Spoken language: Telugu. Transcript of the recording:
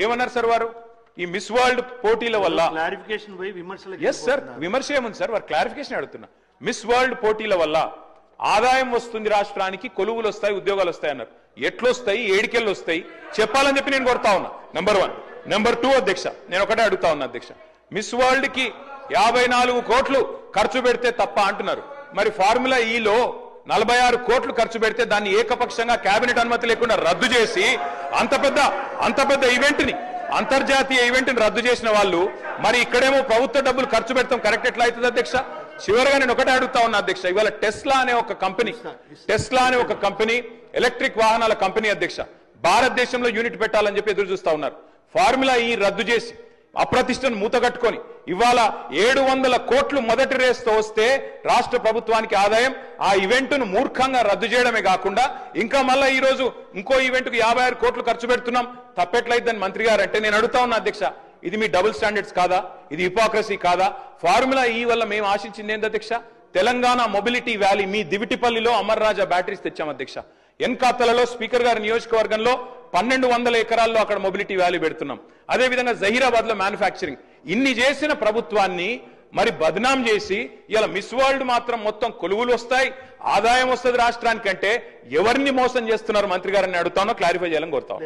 ఏమన్నారు సార్ వారు? ఈ మిస్ వరల్డ్ పోటీల వల్ల క్లారిఫికేషన్ పోయి విమర్శలు. ఎస్ సార్, విమర్శ ఏముంది సార్, వారు క్లారిఫికేషన్ అడుగుతున్నా. మిస్ వరల్డ్ పోటీల వల్ల ఆదాయం వస్తుంది రాష్ట్రానికి, కొలువులు వస్తాయి, ఉద్యోగాలు వస్తాయి అన్నారు. ఎట్లొస్తాయి, ఏడికెళ్ళు వస్తాయి చెప్పాలని చెప్పి నేను కోరుతా ఉన్నా. నెంబర్ 1. నెంబర్ 2 అధ్యక్ష, నేను ఒకటే అడుగుతా ఉన్నా అధ్యక్ష, మిస్ వరల్డ్ కి 54 కోట్లు ఖర్చు పెడితే తప్ప అంటున్నారు. మరి ఫార్ములా ఈలో 46 కోట్లు ఖర్చు పెడితే దాన్ని ఏకపక్షంగా కేబినెట్ అనుమతి లేకుండా రద్దు చేసి అంత పెద్ద ఈవెంట్ ని, అంతర్జాతీయ ఈవెంట్ ని రద్దు చేసిన వాళ్ళు మరి ఇక్కడేమో ప్రభుత్వ డబ్బులు ఖర్చు పెడతాం కరెక్ట్ ఎట్లా అవుతుంది అధ్యక్ష? చివరిగా నేను ఒకటే అడుగుతా ఉన్నా అధ్యక్ష, ఇవాళ టెస్లా అనే ఒక కంపెనీ ఎలక్ట్రిక్ వాహనాల కంపెనీ అధ్యక్ష భారతదేశంలో యూనిట్ పెట్టాలని చెప్పి ఎదురు చూస్తా ఉన్నారు. ఫార్ములా ఈ రద్దు చేసి అప్రతిష్టను మూతగట్టుకొని ఇవాళ 700 కోట్లు మొదటి రేస్తో వస్తే రాష్ట్ర ప్రభుత్వానికి ఆదాయం, ఆ ఈవెంట్ ను మూర్ఖంగా రద్దు చేయడమే కాకుండా ఇంకా మళ్ళా ఈ రోజు ఇంకో ఈవెంట్ కు 56 కోట్లు ఖర్చు పెడుతున్నాం, తప్పెట్లయిద్దని మంత్రి గారు అంటే నేను అడుగుతా ఉన్నా అధ్యక్ష, ఇది మీ డబుల్ స్టాండర్డ్స్ కాదా? ఇది హిపోక్రసీ కాదా? ఫార్ములా ఈ వల్ల మేము ఆశించింది ఏంది అధ్యక్ష? తెలంగాణ మొబిలిటీ వ్యాలీ, మీ దివిటిపల్లిలో అమర్ రాజా బ్యాటరీస్ తెచ్చాం అధ్యక్ష. ఎన్కాతలలో స్పీకర్ గారి నియోజకవర్గంలో 1200 ఎకరాల్లో అక్కడ మొబిలిటీ వ్యాలీ పెడుతున్నాం. అదేవిధంగా జహీరాబాద్ లో మ్యానుఫ్యాక్చరింగ్. ఇన్ని చేసిన ప్రభుత్వాన్ని మరి బద్నాం చేసి ఇలా మిస్ వరల్డ్ మాత్రం మొత్తం కొలువులు వస్తాయి, ఆదాయం వస్తుంది రాష్ట్రానికంటే ఎవరిని మోసం చేస్తున్నారు మంత్రి గారిని అడుగుతానో క్లారిఫై చేయాలని కోరుతాం.